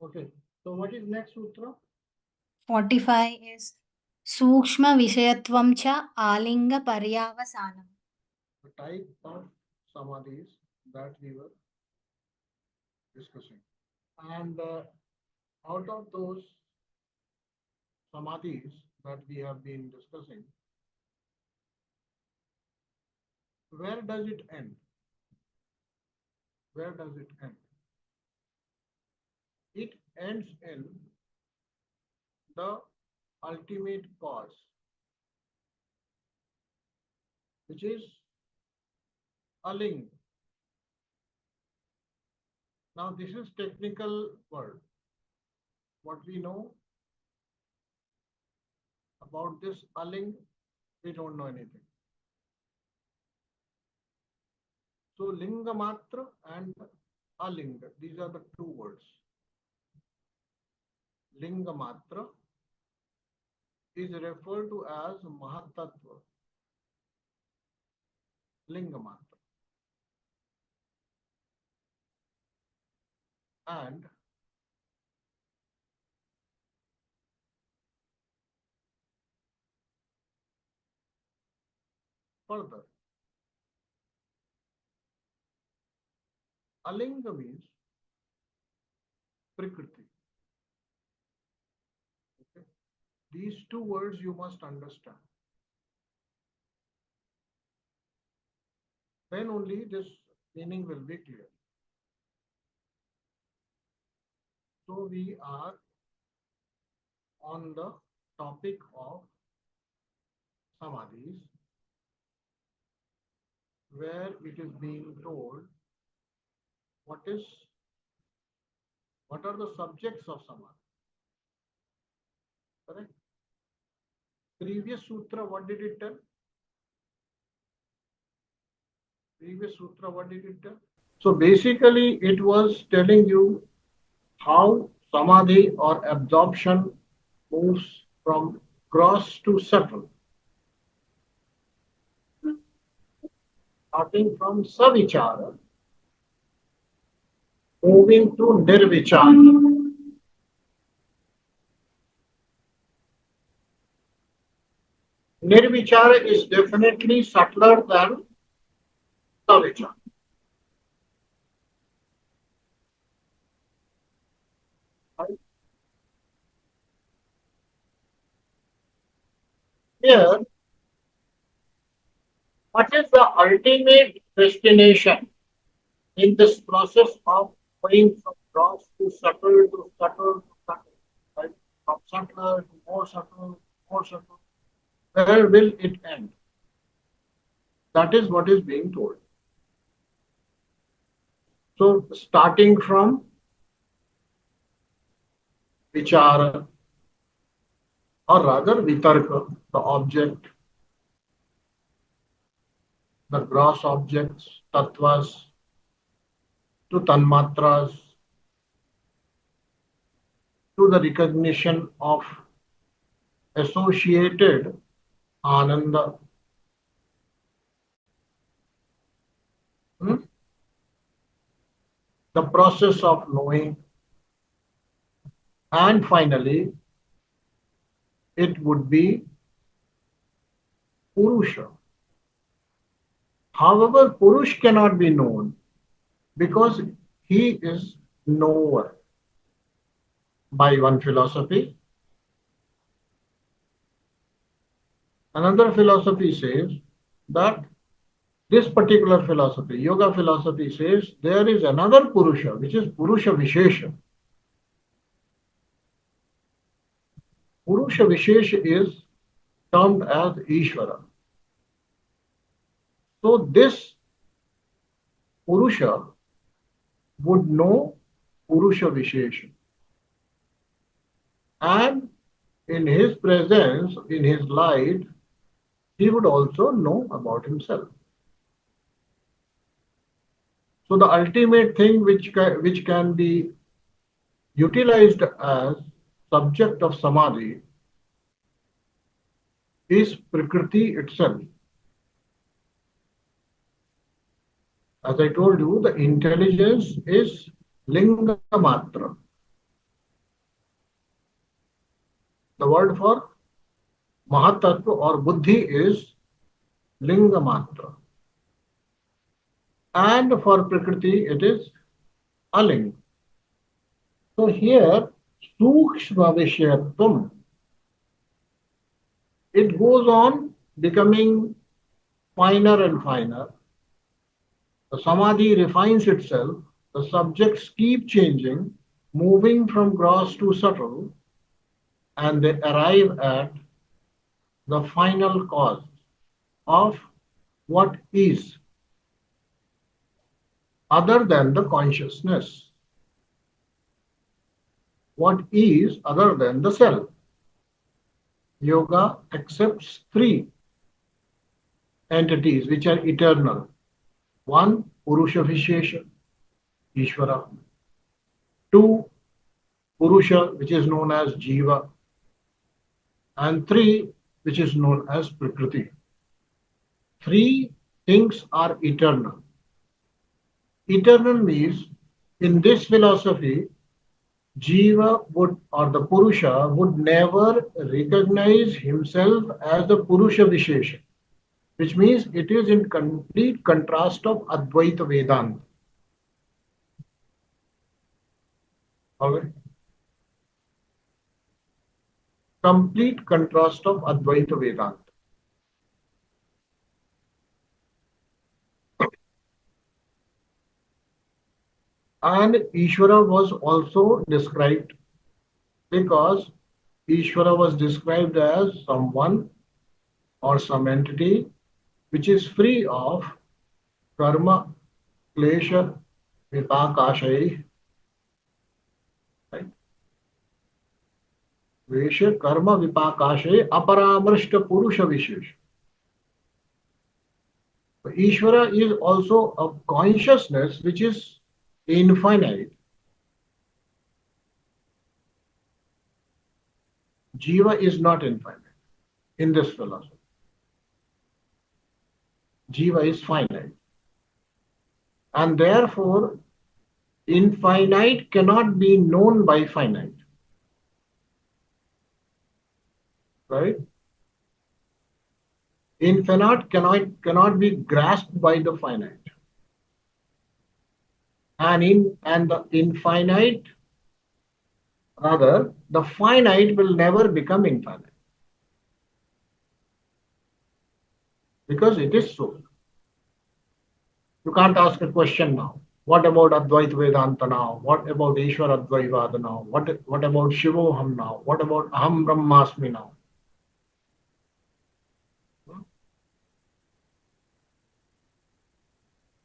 Okay. So what is next sutra? 45 is sūkṣma-viṣayatvaṃ ca-aliṅga-paryavasānam. The type of samadhis that we were discussing. And out of those samadhis that we have been discussing, where does it end? Where does it end? It ends in the ultimate cause, which is aling. Now, this is technical word. What we know about this aling, we don't know anything. So, linga-mātra and alinga, these are the two words. Linga-mātra is referred to as mahatattva. Linga-mātra. And further, alinga means prakriti. Okay? These two words you must understand. Then only this meaning will be clear. So we are on the topic of samadhis, where it is being told what are the subjects of samadhi. Correct? Previous sutra, what did it tell? Previous sutra, what did it tell? So basically, it was telling you how samadhi or absorption moves from gross to subtle, starting from savichara, moving to nirvichara. Nirvichara is definitely subtler than savichara. Here, what is the ultimate destination in this process of going from gross to subtle to subtle to subtle, right? From subtler to more subtle, more subtle. Where will it end? That is what is being told. So, starting from vichara, or rather vitarka, the object, the gross objects, tattvas, to tanmātras, to the recognition of associated ananda. The process of knowing, and finally, it would be Purusha. However, Purush cannot be known because he is knower by one philosophy. Another philosophy says that this particular philosophy, yoga philosophy, says there is another Purusha, which is Purusha-viṣeṣa. Purusha-viṣeṣa is termed as Ishvara. So this Purusha would know Purusha-viṣeṣa. And in his presence, in his light, he would also know about himself. So the ultimate thing which can be utilized as subject of samadhi is prakriti itself. As I told you, the intelligence is linga-mātra. The word for Mahatattva or Buddhi is Linga-mātra. And for Prakriti it is Alinga. So here, sūkṣma-viṣayatvaṃ, it goes on becoming finer and finer. The Samadhi refines itself, the subjects keep changing, moving from gross to subtle, and they arrive at the final cause of what is other than the consciousness. What is other than the self. Yoga accepts three entities which are eternal. One, Purusha Vishesha, Ishvara. Two, Purusha, which is known as Jiva. And three, which is known as Prakriti. Three things are eternal. Eternal means, in this philosophy, Jiva would, or the Purusha, would never recognize himself as the Purusha Vishesha, which means it is in complete contrast of Advaita Vedanta. Okay. Complete contrast of Advaita Vedanta. And Ishvara was also described, because Ishvara was described as someone or some entity which is free of karma, klesha, vipakashai, right? Vesha, karma, vipakashai, aparamrishta purusha vishesha. Ishvara is also a consciousness which is infinite. Jiva is not infinite in this philosophy. Jiva is finite. And therefore, infinite cannot be known by finite. Right? Infinite cannot be grasped by the finite. And the infinite, rather, the finite will never become infinite. Because it is so. You can't ask a question now. What about Advaita Vedanta now? What about Ishvara Advaivada now? What about Shivoham now? What about Aham Brahmasmi now?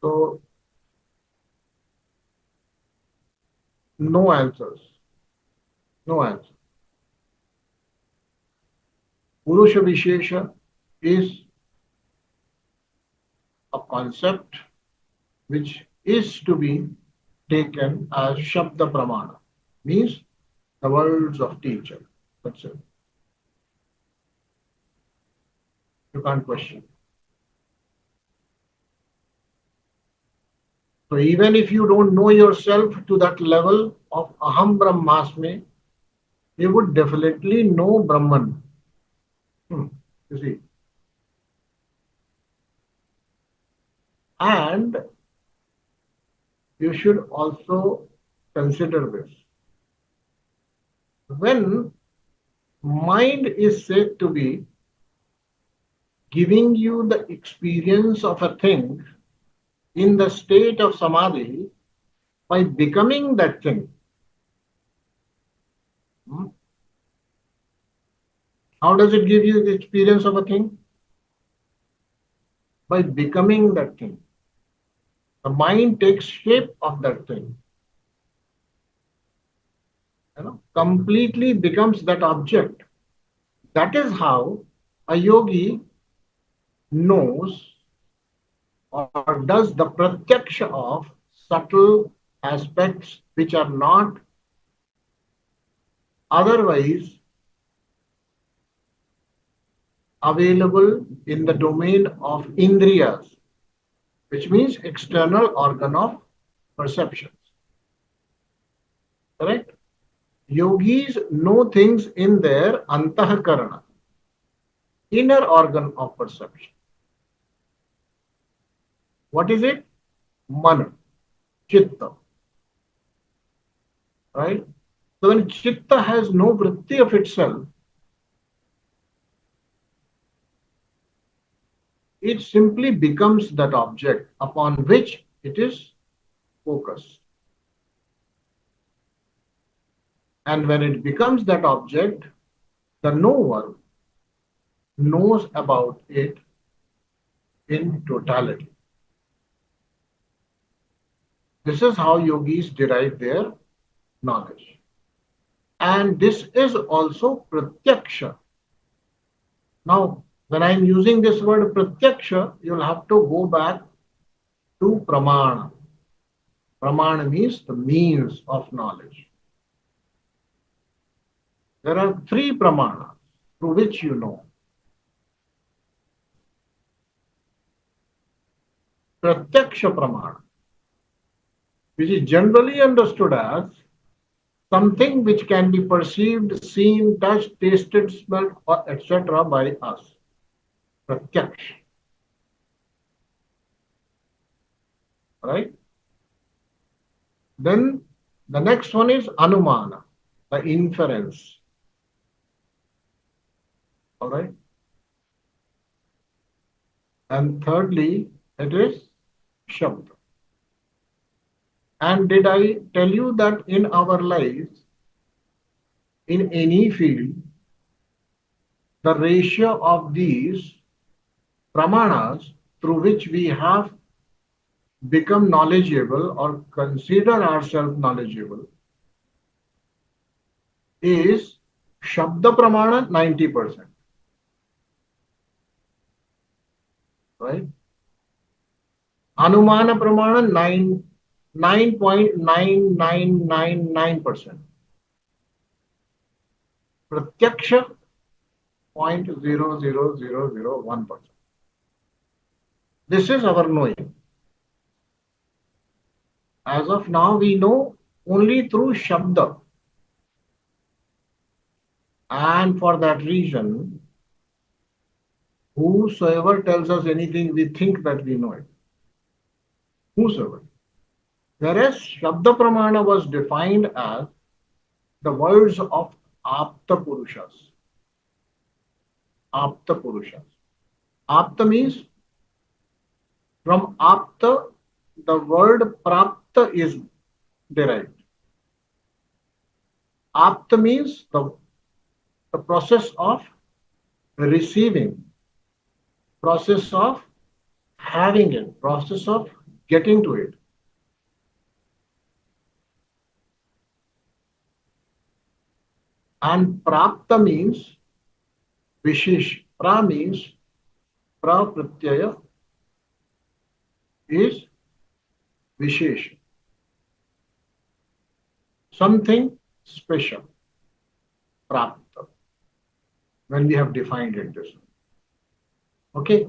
So, no answers. No answer. Purusha Vishesha is a concept which is to be taken as Shabda Pramana, means the words of teacher. That's it. You can't question. So even if you don't know yourself to that level of Aham Brahmasmi, you would definitely know Brahman. You see. And you should also consider this. When mind is said to be giving you the experience of a thing in the state of Samadhi by becoming that thing, how does it give you the experience of a thing? By becoming that thing. The mind takes shape of that thing. Completely becomes that object. That is how a yogi knows or does the pratyaksha of subtle aspects which are not otherwise available in the domain of indriyas, which means external organ of perceptions. Correct? Yogis know things in their antahakarana, inner organ of perception. What is it? Mana, chitta, right? So when chitta has no vritti of itself, it simply becomes that object upon which it is focused. And when it becomes that object, the knower knows about it in totality. This is how yogis derive their knowledge. And this is also pratyaksha. Now, when I'm using this word pratyaksha, you'll have to go back to pramana. Pramana means the means of knowledge. There are three pramanas through which you know. Pratyaksha pramana, which is generally understood as something which can be perceived, seen, touched, tasted, smelled, etc. by us. Pratyaksha. Right? Then the next one is anumana, the inference. All right? And thirdly, it is shabda. And did I tell you that in our lives, in any field, the ratio of these pramanas through which we have become knowledgeable or consider ourselves knowledgeable is Shabda Pramana 90%. Right? Anumana Pramana 9.9999%. Pratyaksha 0.00001%. This is our knowing. As of now, we know only through Shabda. And for that reason, whosoever tells us anything, we think that we know it. Whosoever. Whereas Shabda Pramana was defined as the words of Apta Purushas. Apta Purushas. Apta means from Apta, the word Prapta is derived. Apta means the process of receiving, process of having it, process of getting to it. And Prapta means Vishesh. Pra means pra pratyaya is Vishesh. Something special. Prapta. When we have defined it this way. Okay.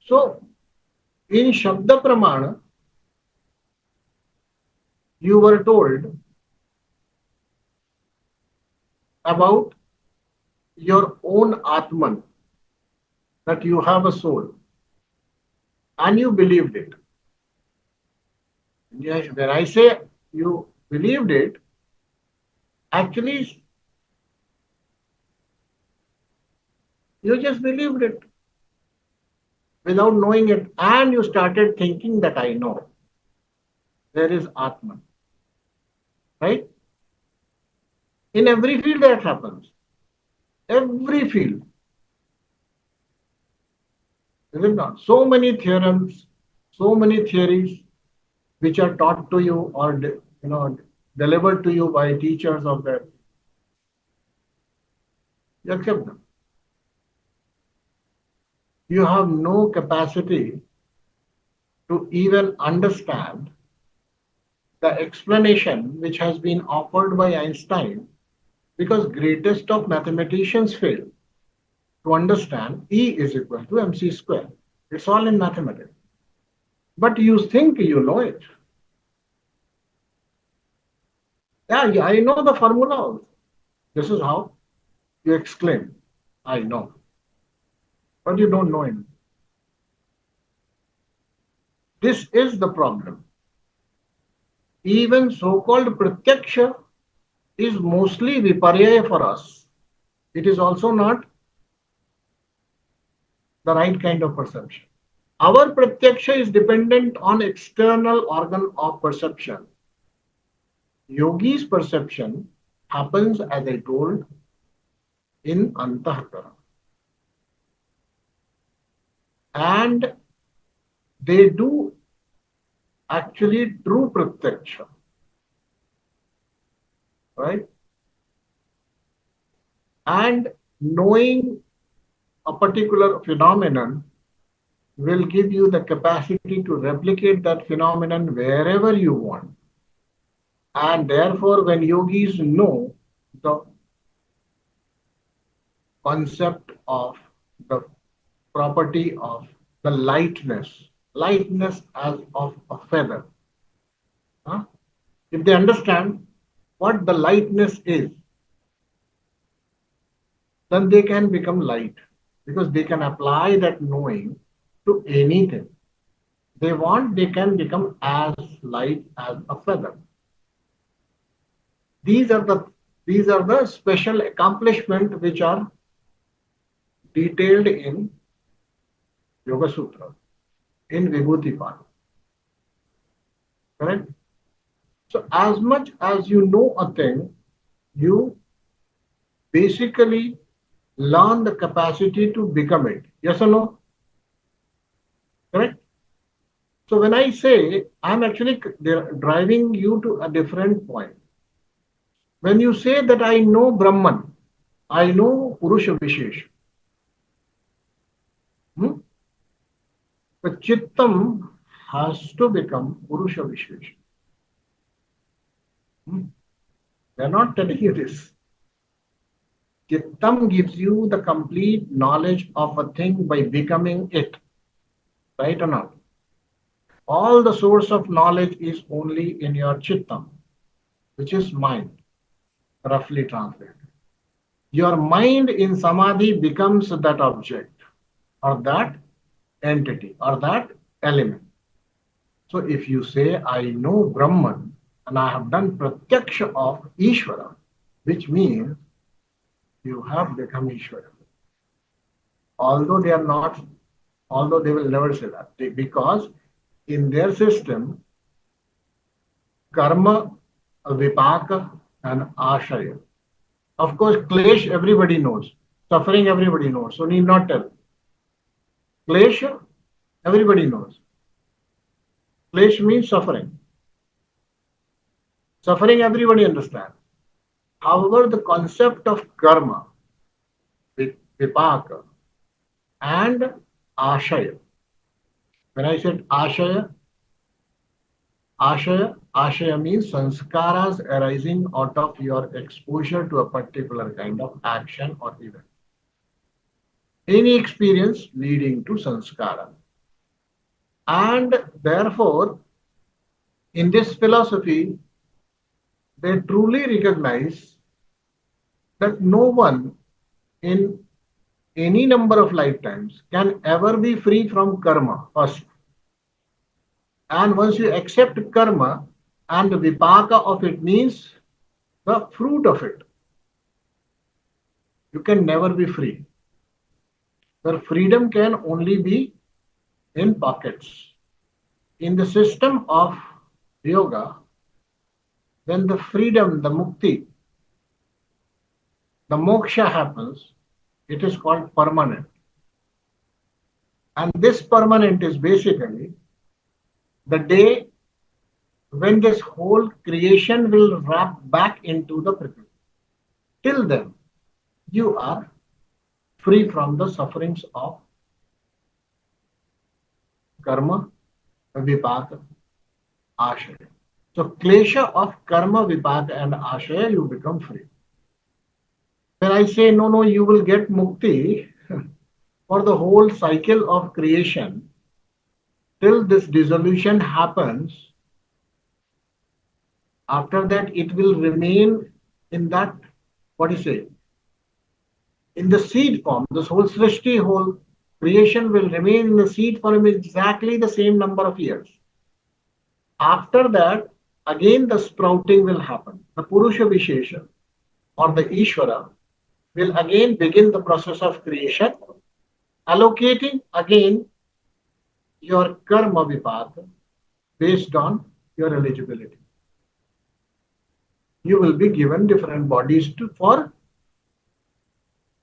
So in Shabda Pramana, you were told about your own Atman, that you have a soul, and you believed it. Yes, when I say you believed it, actually you just believed it without knowing it, and you started thinking that I know. There is Atman. Right? In every field that happens. Every field. Is it not? So many theorems, so many theories which are taught to you or delivered to you by teachers of that. You accept them. You have no capacity to even understand the explanation which has been offered by Einstein, because greatest of mathematicians fail to understand E is equal to mc square. It's all in mathematics. But you think you know it. Yeah, I know the formula also. This is how you exclaim, I know. But you don't know it. This is the problem. Even so-called pratyaksha is mostly viparyaya for us. It is also not the right kind of perception. Our pratyaksha is dependent on external organ of perception. Yogi's perception happens, as I told, in antahkara. And they do actually true pratyaksha, right? And knowing a particular phenomenon will give you the capacity to replicate that phenomenon wherever you want. And therefore, when yogis know the concept of the property of the lightness as of a feather, huh? If they understand what the lightness is, then they can become light because they can apply that knowing to anything. They want, they can become as light as a feather. These are the these are the special accomplishments which are detailed in Yoga Sutra, in Vibhuti Part. Correct? So as much as you know a thing, you basically learn the capacity to become it. Yes or no? Correct? So when I say, I'm actually driving you to a different point. When you say that I know Brahman, I know Purusha Vishesh, hmm? the Chittam has to become Purusha Vishesh. Hmm? They're not telling you this. Chittam gives you the complete knowledge of a thing by becoming it. Right or not? All the source of knowledge is only in your Chittam, which is mind, roughly translated. Your mind in Samadhi becomes that object or that entity or that element. So if you say, I know Brahman and I have done pratyaksha of Ishvara, which means you have become Ishvara. Although they are not, although they will never say that, because in their system, karma, vipaka, and ashaya. Of course, klesh everybody knows, suffering everybody knows, so need not tell. Klesha, everybody knows. Klesh means suffering. Suffering, everybody understands. However, the concept of karma, vipaka, and ashaya. When I said ashaya means sanskaras arising out of your exposure to a particular kind of action or event. Any experience leading to sanskara. And therefore, in this philosophy, they truly recognize that no one in any number of lifetimes can ever be free from karma first. And once you accept karma and the vipaka of it means the fruit of it, you can never be free. Your freedom can only be in pockets. In the system of yoga, when the freedom, the mukti, the moksha happens, it is called permanent. And this permanent is basically the day when this whole creation will wrap back into the Prakriti. Till then, you are free from the sufferings of karma, vipaka, ashaya. So, klesha of karma, vipaka, and ashaya, you become free. When I say, no, no, you will get mukti for the whole cycle of creation, till this dissolution happens, After that, it will remain in that, what do you say, in the seed form. This whole Srishti, whole creation will remain in the seed form exactly the same number of years. After that, again the sprouting will happen. The Purusha Vishesha or the Ishvara will again begin the process of creation, allocating again your karma vipaka based on your eligibility. You will be given different bodies for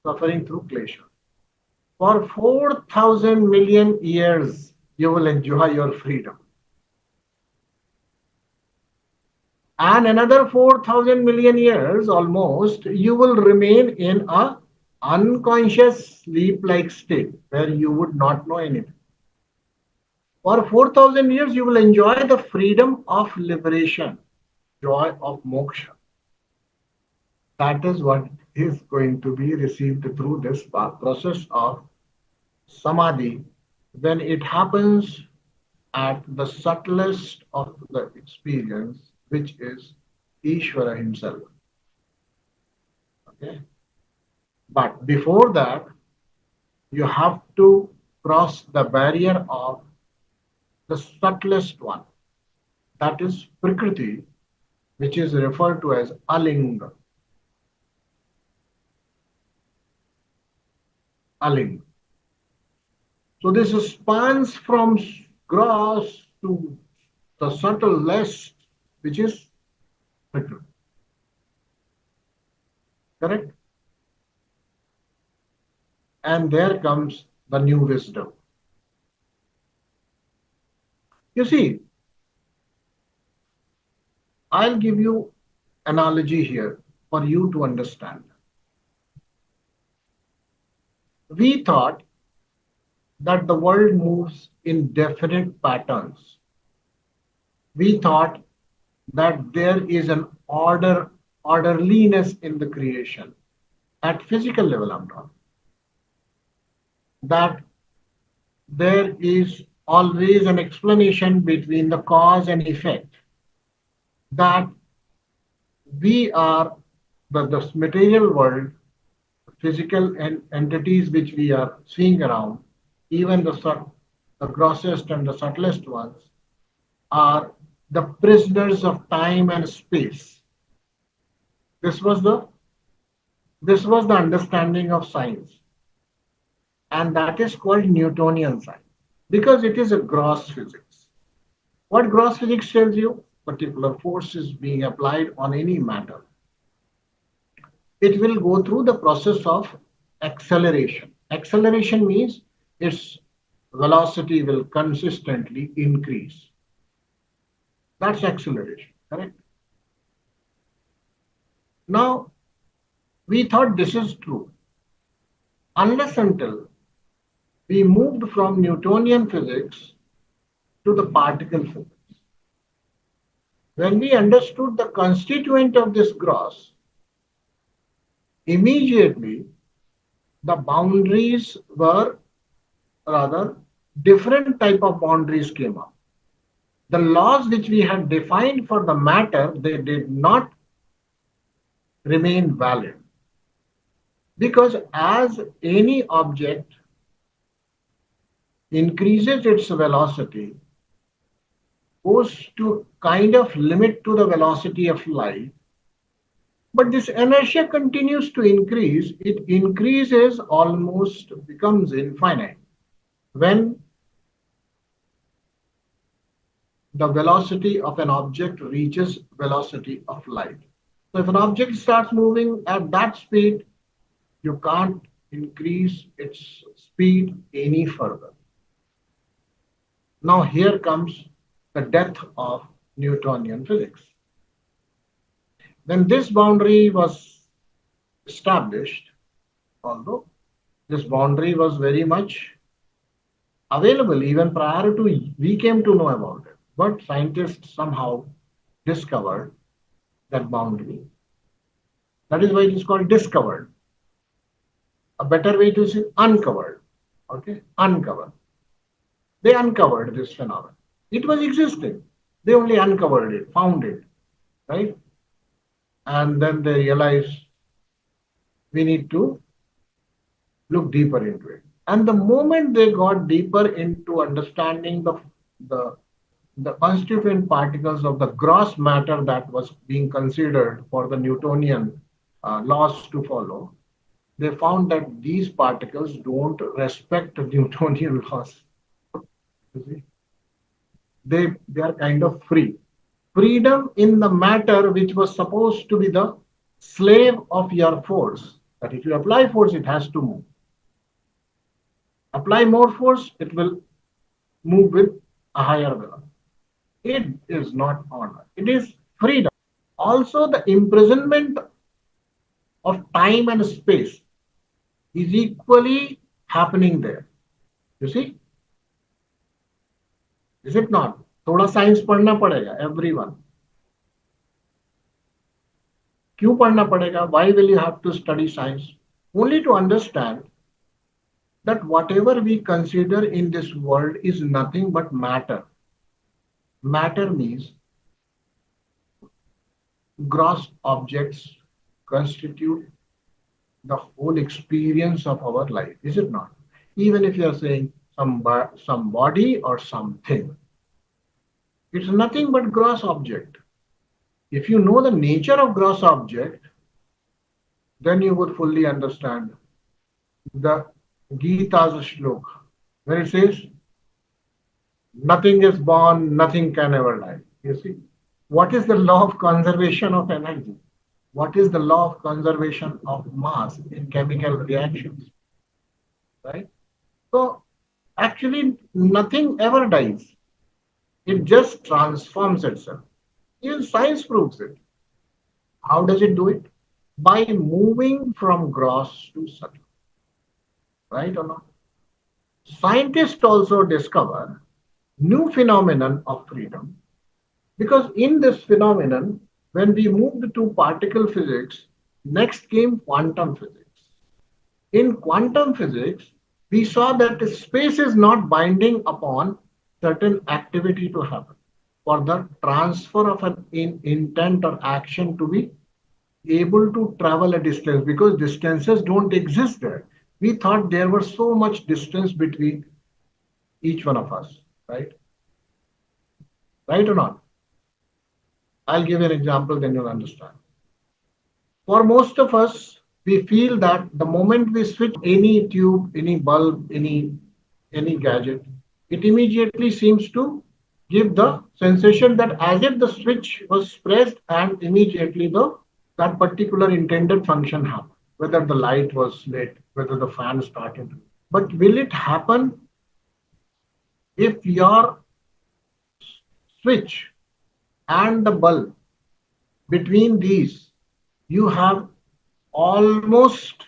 suffering through klesha. For 4,000 million years, you will enjoy your freedom. And another 4,000 million years almost, you will remain in a unconscious sleep-like state where you would not know anything. For 4,000 years, you will enjoy the freedom of liberation, joy of moksha. That is what is going to be received through this process of Samadhi when it happens at the subtlest of the experience, which is Ishvara himself. Okay? But before that, you have to cross the barrier of the subtlest one, that is Prakriti, which is referred to as Alinga. Alinga. So this spans from gross to the subtlest, which is Prakriti. Correct? And there comes the new wisdom. You see, I'll give you analogy here for you to understand. We thought that the world moves in definite patterns. We thought that there is an orderliness in the creation. At physical level, I'm talking. That there is always an explanation between the cause and effect. That we are the material world, physical entities which we are seeing around, even the grossest and the subtlest ones, are the prisoners of time and space. This was the this was the understanding of science, and that is called Newtonian science because it is a gross physics. What gross physics tells you? Particular force is being applied on any matter. It will go through the process of acceleration. Acceleration means its velocity will consistently increase. That's acceleration, correct? Now, we thought this is true unless until we moved from Newtonian physics to the particle physics. When we understood the constituent of this gross, immediately the boundaries were rather different type of boundaries came up. The laws which we had defined for the matter, they did not remain valid. Because as any object increases its velocity, goes to kind of limit to the velocity of light, but this inertia continues to increase, it increases almost becomes infinite when the velocity of an object reaches velocity of light. So if an object starts moving at that speed, you can't increase its speed any further. Now here comes the death of Newtonian physics. When this boundary was established, although this boundary was very much available even prior to we came to know about it, but scientists somehow discovered that boundary. That is why it is called discovered. A better way to say uncovered. Okay, uncovered. They uncovered this phenomenon. It was existing. They only uncovered it, found it. right? And then they realize we need to look deeper into it. And the moment they got deeper into understanding the, the constituent particles of the gross matter that was being considered for the Newtonian laws to follow, they found that these particles don't respect Newtonian laws. You see? They are kind of free. Freedom in the matter which was supposed to be the slave of your force. That if you apply force, it has to move. Apply more force, it will move with a higher velocity. It is not honor. It is freedom. Also, the imprisonment of time and space is equally happening there. You see, is it not? थोड़ा science पढ़ना पड़ेगा everyone. क्यों पढ़ना पड़ेगा? Why will you have to study science? Only to understand that whatever we consider in this world is nothing but matter. Matter means gross objects constitute the whole experience of our life, is it not? Even if you are saying some body or something, it's nothing but gross object. If you know the nature of gross object, then you would fully understand the Gita's shloka, where it says, nothing is born, nothing can ever die. You see, what is the law of conservation of energy? What is the law of conservation of mass in chemical reactions? Right? So actually, nothing ever dies. It just transforms itself. Even science proves it. How does it do it? By moving from gross to subtle. Right or not? Scientists also discover new phenomenon of freedom because in this phenomenon, when we moved to particle physics, next came quantum physics. In quantum physics, we saw that space is not binding upon certain activity to happen for the transfer of an intent or action to be able to travel a distance because distances don't exist there. We thought there was so much distance between each one of us, right? Right or not? I'll give you an example, then you'll understand. For most of us, we feel that the moment we switch any tube, any bulb, any gadget, it immediately seems to give the sensation that as if the switch was pressed and immediately the that particular intended function happened, whether the light was lit, whether the fan started. But will it happen if your switch and the bulb between these you have almost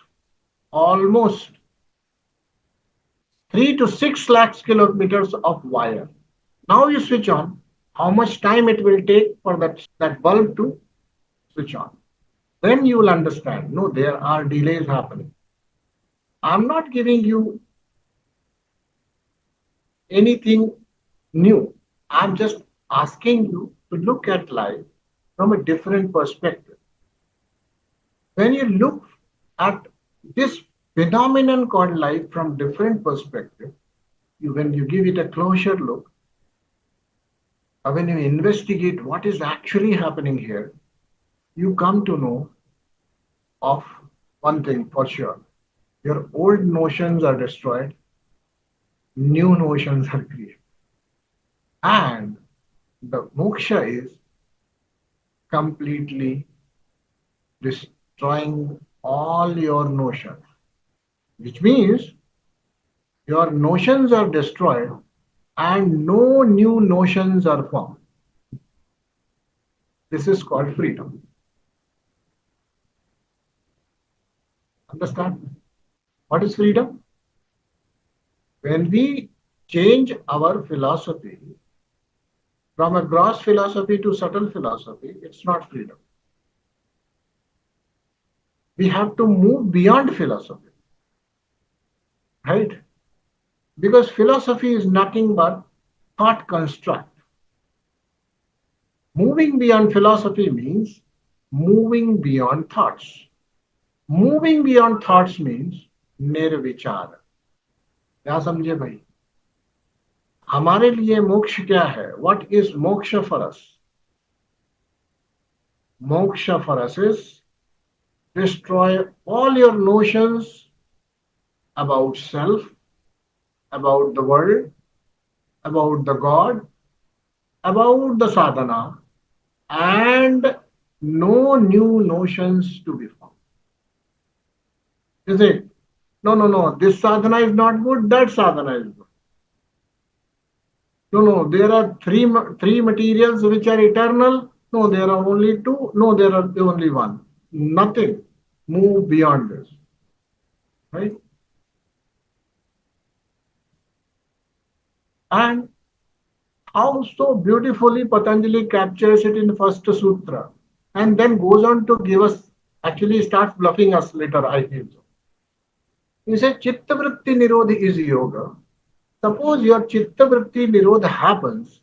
3 to 6 lakhs kilometers of wire. Now you switch on, how much time it will take for that bulb to switch on. Then you will understand, no, there are delays happening. I'm not giving you anything new. I'm just asking you to look at life from a different perspective. When you look at this phenomenon called life from different perspective, when you give it a closer look, or when you investigate what is actually happening here, you come to know of one thing for sure. Your old notions are destroyed, new notions are created. And the moksha is completely destroying all your notions, which means your notions are destroyed and no new notions are formed. This is called freedom. Understand? What is freedom? When we change our philosophy from a gross philosophy to subtle philosophy, it's not freedom. We have to move beyond philosophy, right? Because philosophy is nothing but thought construct. Moving beyond philosophy means moving beyond thoughts. Moving beyond thoughts means निर्विचार. क्या समझे भाई? हमारे लिए मोक्ष क्या है? What is moksha for us? Moksha for us is destroy all your notions about self, about the world, about the God, about the sadhana, and no new notions to be found. Is it? No, no, no. This sadhana is not good, that sadhana is good. No, no. There are three materials which are eternal. No, there are only two. No, there are only one. Nothing. Move beyond this. Right? And how so beautifully Patanjali captures it in the first sutra and then goes on to give us, actually starts bluffing us later, I feel so. He said, Chitta Vritti Nirodha is yoga. Suppose your Chitta Vritti Nirodha happens,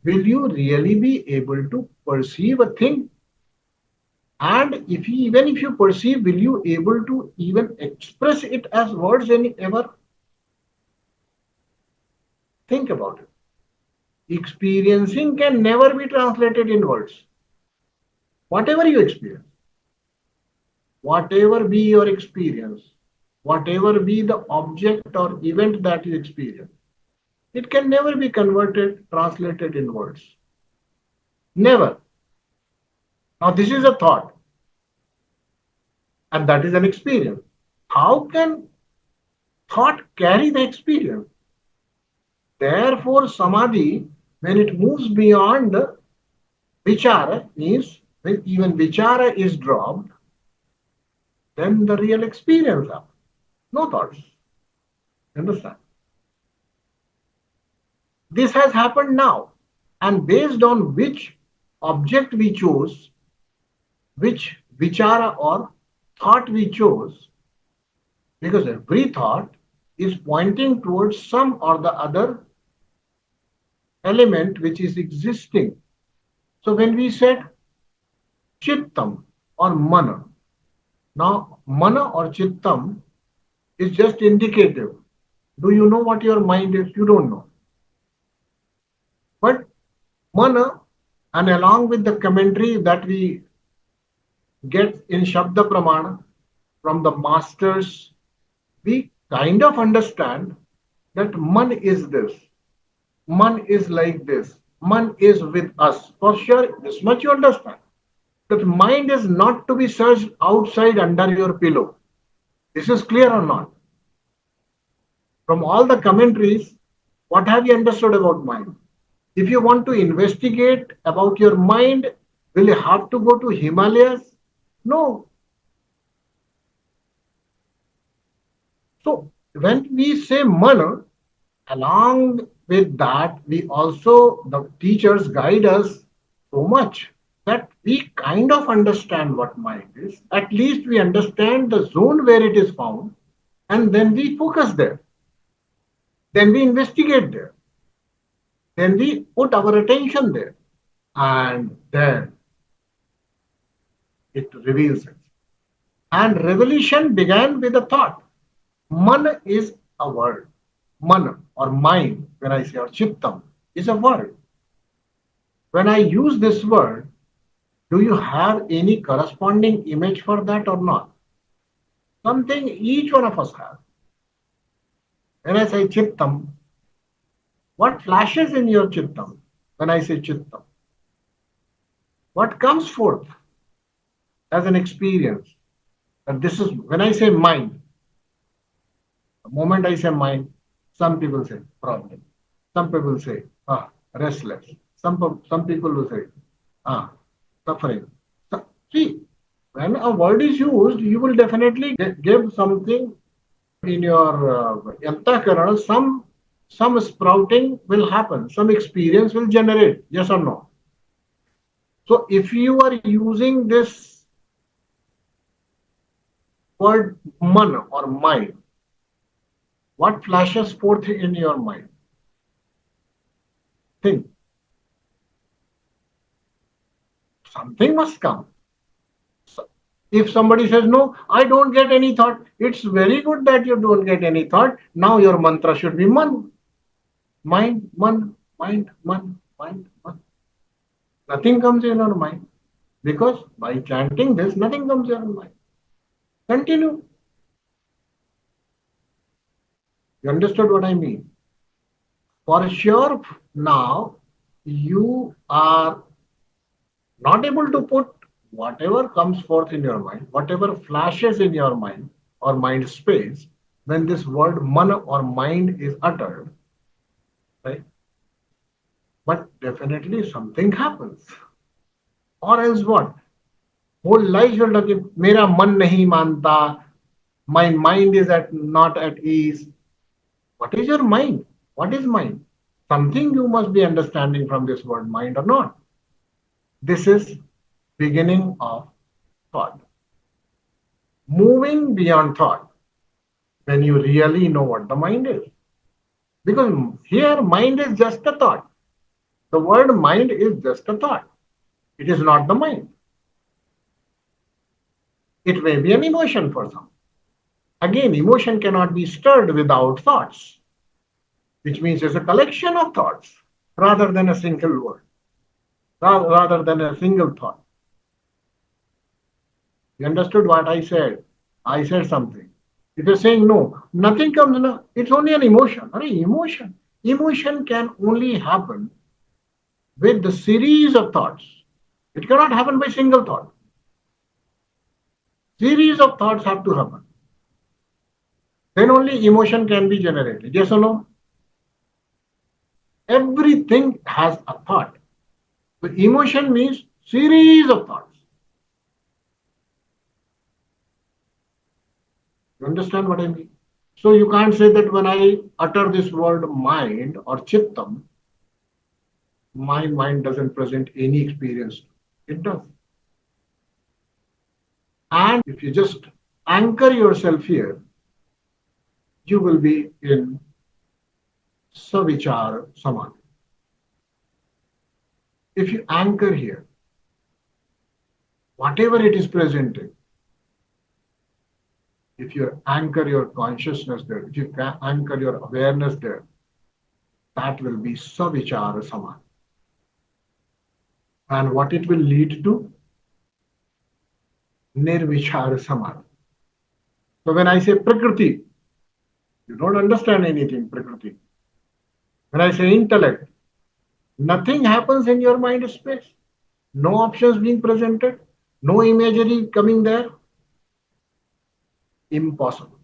will you really be able to perceive a thing? And even if you perceive, will you able to even express it as words any ever? Think about it. Experiencing can never be translated in words. Whatever you experience, whatever be your experience, whatever be the object or event that you experience, it can never be converted, translated in words. Never. Now, this is a thought, and that is an experience. How can thought carry the experience? Therefore, samadhi, when it moves beyond vichara, means when even vichara is dropped, then the real experience happens. No thoughts. Understand? This has happened now, and based on which object we chose, which vichara or thought we chose, because every thought is pointing towards some or the other element which is existing. So when we said chittam or mana, now mana or chittam is just indicative. Do you know what your mind is? You don't know. But mana, and along with the commentary that we get in Shabda Pramana from the masters, we kind of understand that man is this, man is like this, man is with us. For sure, this much you understand. That mind is not to be searched outside under your pillow. This is clear or not? From all the commentaries, what have you understood about mind? If you want to investigate about your mind, will you have to go to Himalayas? No. So when we say mana, along with that, we also, the teachers guide us so much that we kind of understand what mind is. At least we understand the zone where it is found, and then we focus there. Then we investigate there. Then we put our attention there. And then it reveals it. And revelation began with a thought. Man is a word. Man or mind, when I say, or chittam, is a word. When I use this word, do you have any corresponding image for that or not? Something each one of us has. When I say chittam, what flashes in your chittam when I say chittam? What comes forth as an experience? And this is when I say mind. The moment I say mind, some people say problem. Some people say restless. Some people will say suffering. So, see, when a word is used, you will definitely give something in your antakarana, some sprouting will happen, some experience will generate, yes or no? So if you are using this word man or mind, what flashes forth in your mind? Think. something must come. So if somebody says, no, I don't get any thought, it's very good that you don't get any thought. Now your mantra should be man. Mind, man, mind, man, mind, man. Nothing comes in your mind. Because by chanting this, nothing comes in your mind. Continue. You understood what I mean? For sure, now you are not able to put whatever comes forth in your mind, whatever flashes in your mind or mind space, when this word man or mind is uttered, right? But definitely something happens. Or else what? Whole life you're looking, mera man nahi manta, my mind is not at ease. What is your mind? What is mind? Something you must be understanding from this word mind or not. This is beginning of thought. Moving beyond thought when you really know what the mind is. Because here mind is just a thought. The word mind is just a thought. It is not the mind. It may be an emotion for some. Again, emotion cannot be stirred without thoughts, which means it's a collection of thoughts rather than a single word, rather than a single thought. You understood what I said? I said something. If you're saying no, nothing comes, no, it's only an emotion. Emotion. Emotion can only happen with the series of thoughts. It cannot happen by single thought. Series of thoughts have to happen. Then only emotion can be generated. Yes or no? Everything has a thought. So emotion means series of thoughts. You understand what I mean? So you can't say that when I utter this word mind or chittam, my mind doesn't present any experience. It does. And if you just anchor yourself here, you will be in savichara samadhi. If you anchor here, whatever it is presenting, if you anchor your consciousness there, if you anchor your awareness there, that will be savichara samadhi. And what it will lead to? Nirvichara samadhi. So when I say prakriti, you don't understand anything, prakriti. When I say intellect, nothing happens in your mind space. No options being presented, no imagery coming there. Impossible.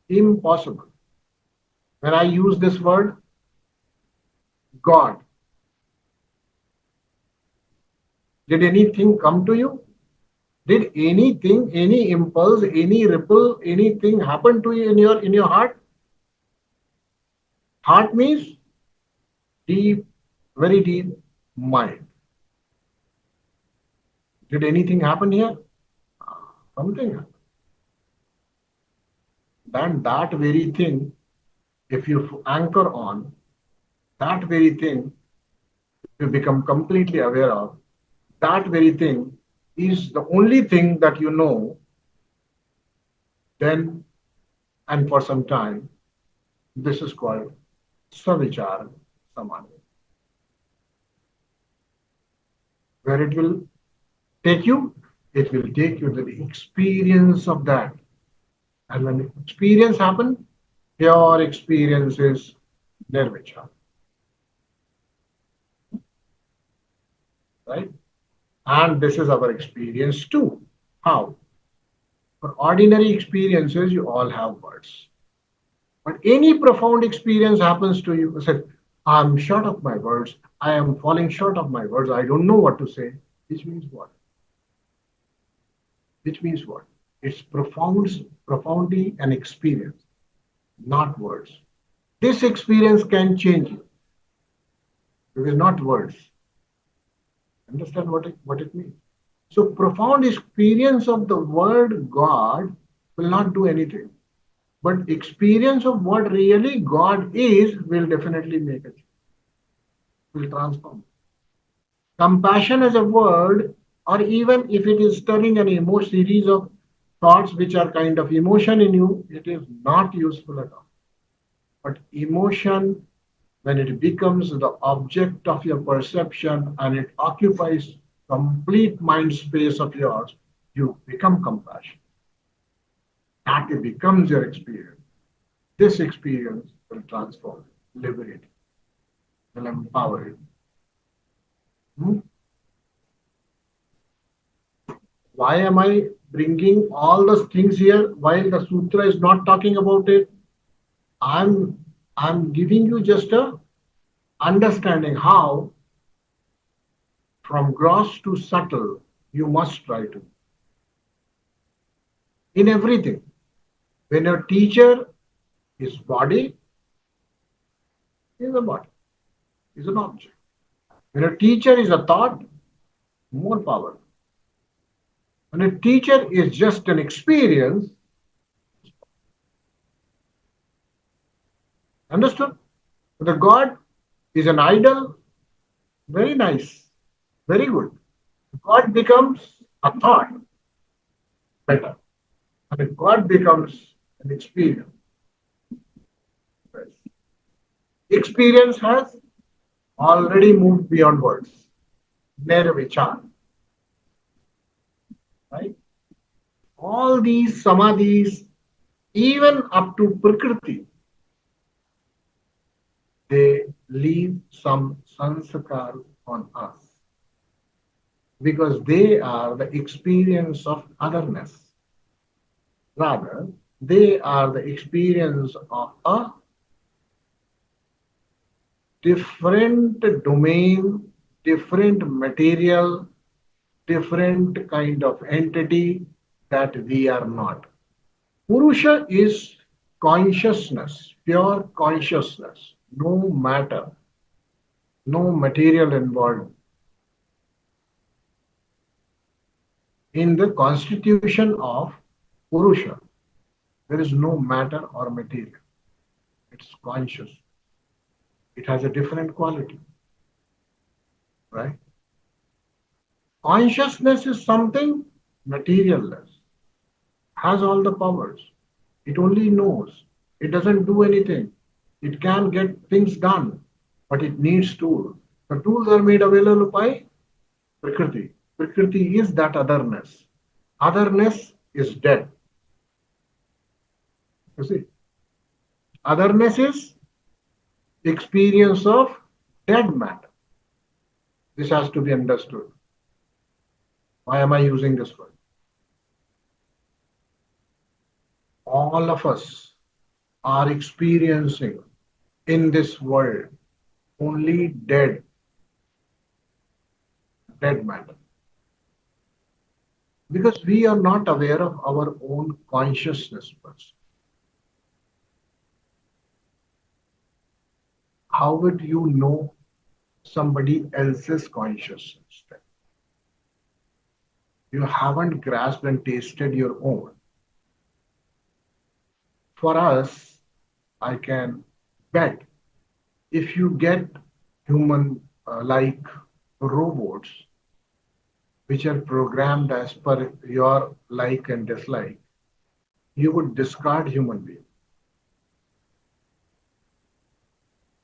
Impossible. When I use this word, God, did anything come to you? Did anything, any impulse, any ripple, anything happen to you in your heart? Heart means deep, very deep mind. Did anything happen here? Something happened. Then that very thing, if you anchor on, that very thing you become completely aware of, that very thing is the only thing that you know, then and for some time, this is called savichara samadhi. Where it will take you? It will take you to the experience of that. And when experience happens, pure experience is nirvichara. Right? And this is our experience too. How? For ordinary experiences, you all have words. But any profound experience happens to you, say, I'm short of my words, I am falling short of my words, I don't know what to say, which means what? Which means what? It's profoundly an experience, not words. This experience can change you. It is not words. Understand what it means? So profound experience of the word God will not do anything. But experience of what really God is will definitely make it. Will transform. Compassion as a word, or even if it is stirring an emotion series of thoughts which are kind of emotion in you, it is not useful at all. But emotion, when it becomes the object of your perception and it occupies complete mind space of yours, you become compassion. That becomes your experience. This experience will transform, liberate, will empower you. Hmm? Why am I bringing all those things here while the sutra is not talking about it? I'm I'm giving you just a understanding how from gross to subtle you must try to in everything. When your teacher is body, is a body, is an object. When a teacher is a thought, more power. When a teacher is just an experience, understood? The God is an idol, very nice, very good. God becomes a thought, better. And if God becomes an experience, experience has already moved beyond words. Nirvichar, right? All these samadhis, even up to Prakriti, they leave some sanskar on us because they are the experience of otherness. Rather, they are the experience of a different domain, different material, different kind of entity that we are not. Purusha is consciousness, pure consciousness, no matter, no material involved. In the constitution of Purusha, there is no matter or material. It's conscious. It has a different quality, right? Consciousness is something materialless, has all the powers. It only knows. It doesn't do anything. It can get things done, but it needs tools. The tools are made available by Prakriti. Prakriti is that otherness. Otherness is dead. You see, otherness is experience of dead matter. This has to be understood. Why am I using this word? All of us are experiencing in this world only dead matter. Because we are not aware of our own consciousness first. How would you know somebody else's consciousness? You haven't grasped and tasted your own. For us, I can bet if you get human like robots which are programmed as per your like and dislike, you would discard human being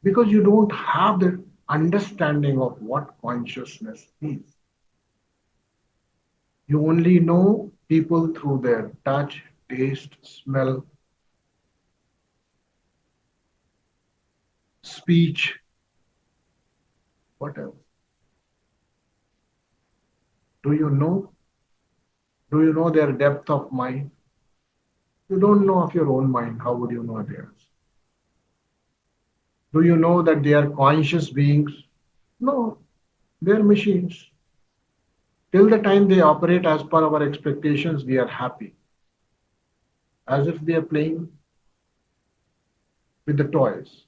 because you don't have the understanding of what consciousness is. You only know people through their touch, taste, smell, speech, what else? Do you know? Do you know their depth of mind? You don't know of your own mind. How would you know theirs? Do you know that they are conscious beings? No, they are machines. Till the time they operate as per our expectations, we are happy, as if they are playing with the toys.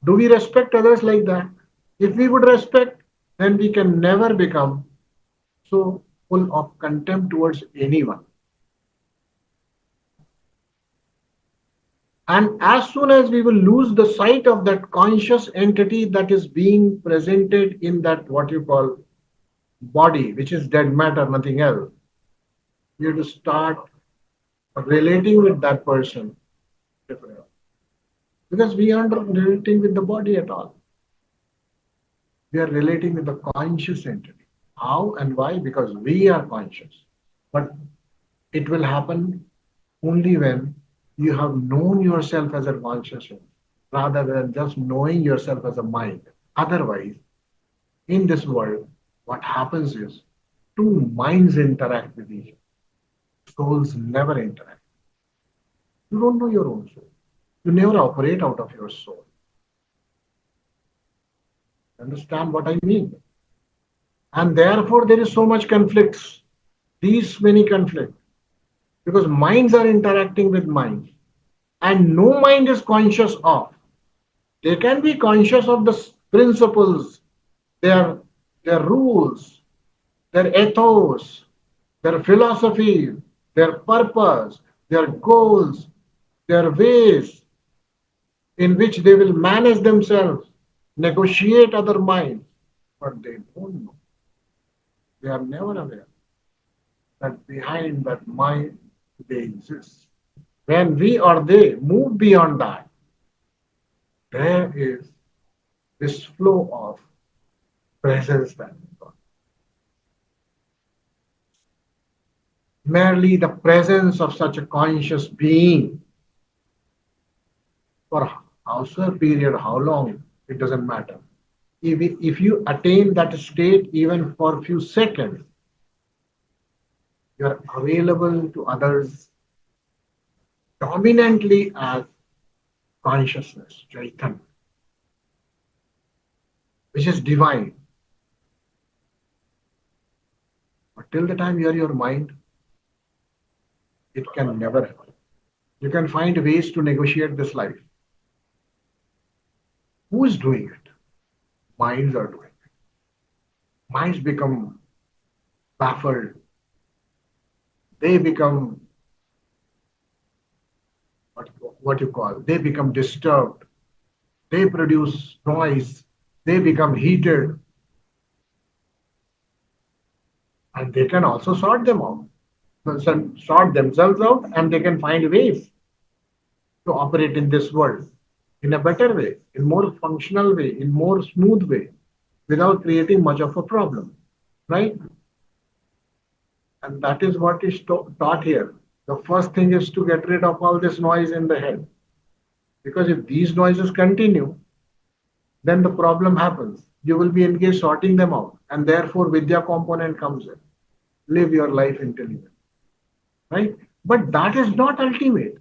Do we respect others like that? If we would respect, then we can never become so full of contempt towards anyone. And as soon as we will lose the sight of that conscious entity that is being presented in that what you call body, which is dead matter, nothing else, you have to start relating with that person differently. Because we aren't relating with the body at all. We are relating with the conscious entity. How and why? Because we are conscious. But it will happen only when you have known yourself as a consciousness rather than just knowing yourself as a mind. Otherwise, in this world, what happens is two minds interact with each other. Souls never interact. You don't know your own soul. You never operate out of your soul. Understand what I mean? And therefore, there is so much conflicts. These many conflicts. Because minds are interacting with minds. And no mind is conscious of. They can be conscious of the principles, their, their rules, their ethos, their philosophy, their purpose, their goals, their ways in which they will manage themselves, negotiate other minds, but they don't know. They are never aware that behind that mind they exist. When we or they move beyond that, there is this flow of presence that we got. Merely the presence of such a conscious being for however period, how long, it doesn't matter. If you attain that state even for a few seconds, you are available to others dominantly as consciousness, Chaitanya, which is divine. But till the time you are your mind, it can never happen. You can find ways to negotiate this life. Who is doing it? Minds are doing it. Minds become baffled. They become what you call, they become disturbed. They produce noise. They become heated. And they can also sort them out, sort themselves out, and they can find ways to operate in this world in a better way, in more functional way, in more smooth way, without creating much of a problem, right? And that is what is taught here. The first thing is to get rid of all this noise in the head. Because if these noises continue, then the problem happens. You will be engaged sorting them out. And therefore, Vidya component comes in. Live your life intelligently, right? But that is not ultimate.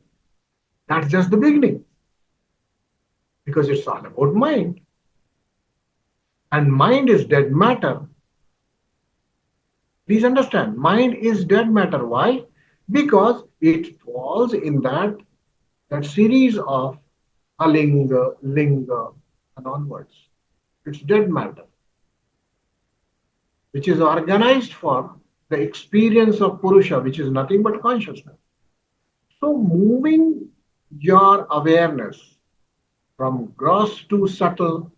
That's just the beginning. Because it's all about mind. And mind is dead matter. Please understand, mind is dead matter. Why? Because it falls in that series of alinga, linga, and onwards. It's dead matter, which is organized for the experience of Purusha, which is nothing but consciousness. So, moving your awareness from gross to subtle,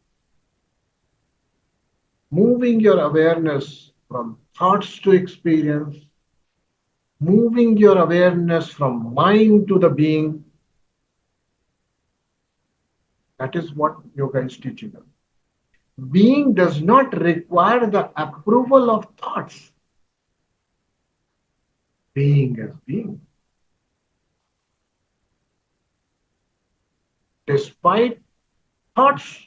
moving your awareness from thoughts to experience, moving your awareness from mind to the being, that is what yoga is teaching us. Being does not require the approval of thoughts. Being is being. Despite thoughts,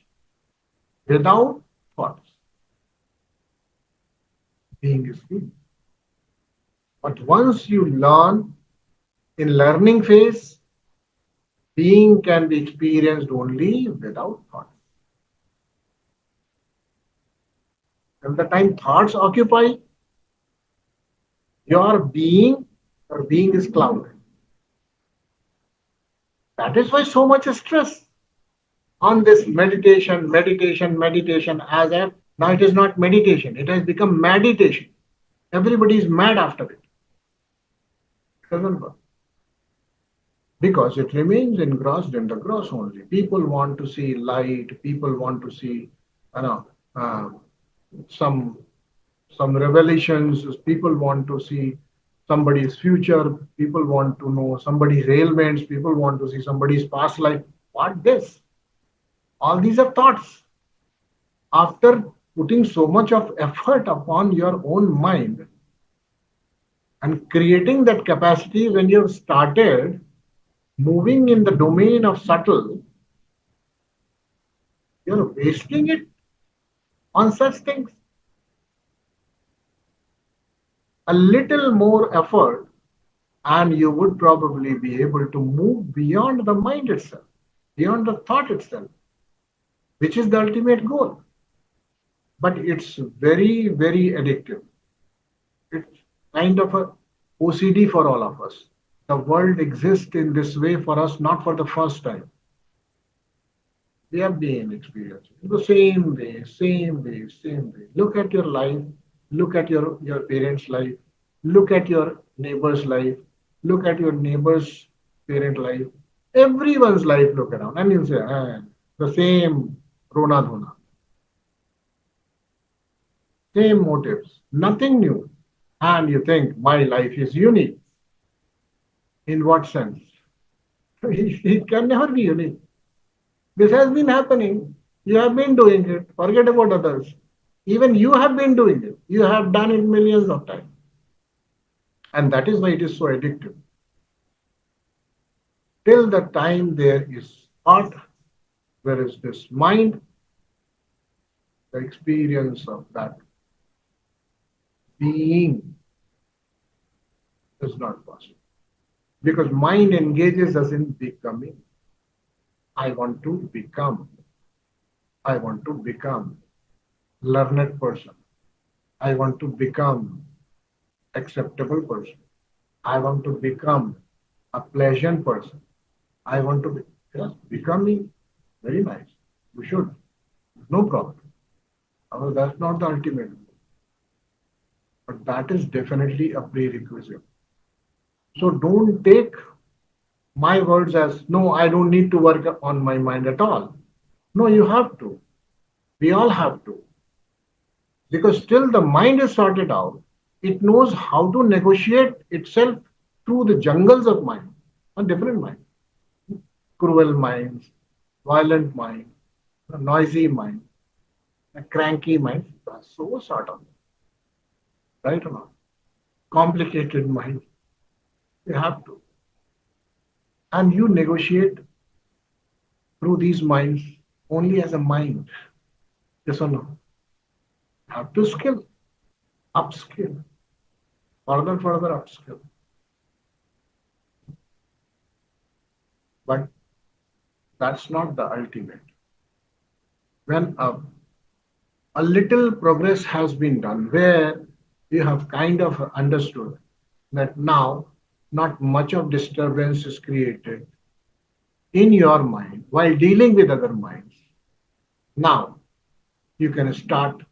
without thoughts, being is being. But once you learn, in learning phase, being can be experienced only without thoughts. Till the time thoughts occupy your being is clouded. That is why so much stress on this meditation, as if now it is not meditation, it has become meditation. Everybody is mad after it. It doesn't work. because it remains engrossed in the gross only. People want to see light. People want to see, you know, uh, some revelations. People want to see somebody's future. People want to know somebody's ailments. People want to see somebody's past life. What this? All these are thoughts. After putting so much of effort upon your own mind and creating that capacity, when you've started moving in the domain of subtle, you're wasting it on such things. A little more effort, and you would probably be able to move beyond the mind itself, beyond the thought itself, which is the ultimate goal. But it's very, very addictive. It's kind of a OCD for all of us. The world exists in this way for us, not for the first time. We have been experiencing the same way, same way, same way. Look at your life, look at your parents' life, look at your neighbor's life, look at your neighbor's parent life, everyone's life, look around, and you say, the same Rona Dhona, same motives, nothing new. And you think my life is unique. In what sense? It can never be unique. This has been happening. You have been doing it. Forget about others. Even you have been doing it. You have done it millions of times. And that is why it is so addictive. Till the time there is thought, there is this mind, the experience of that being is not possible. Because mind engages us in becoming. I want to become. I want to become learned person. I want to become acceptable person. I want to become a pleasant person. I want to be, yes, becoming very nice. You should. No problem. However, that's not the ultimate goal. But that is definitely a prerequisite. So don't take my words as no, I don't need to work on my mind at all. No, you have to. We all have to. Because till the mind is sorted out, it knows how to negotiate itself through the jungles of mind, a different mind, cruel minds, violent mind, a noisy mind, a cranky mind, so sort of, right or not? Complicated mind. You have to. And you negotiate through these minds only as a mind. Yes or no? Have to skill, upskill, further upskill. But that's not the ultimate. When a little progress has been done, where you have kind of understood that now not much of disturbance is created in your mind while dealing with other minds. Now you can start